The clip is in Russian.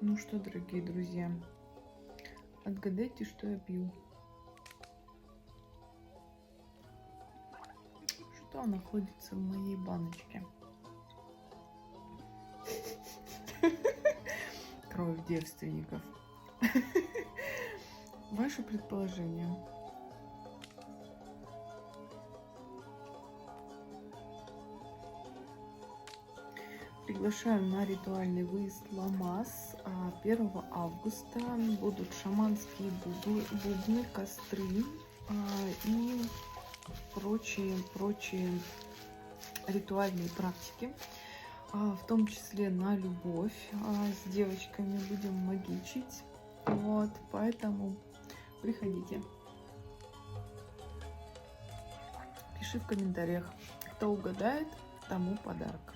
Ну что, дорогие друзья, отгадайте, что я пью. Что находится в моей баночке? Кровь девственников. Ваше предположение. Приглашаю на ритуальный выезд Ламаз 1 августа. Будут шаманские бубны, костры и прочие ритуальные практики. В том числе на любовь. С девочками будем магичить. Вот, поэтому приходите. Пиши в комментариях, кто угадает, тому подарок.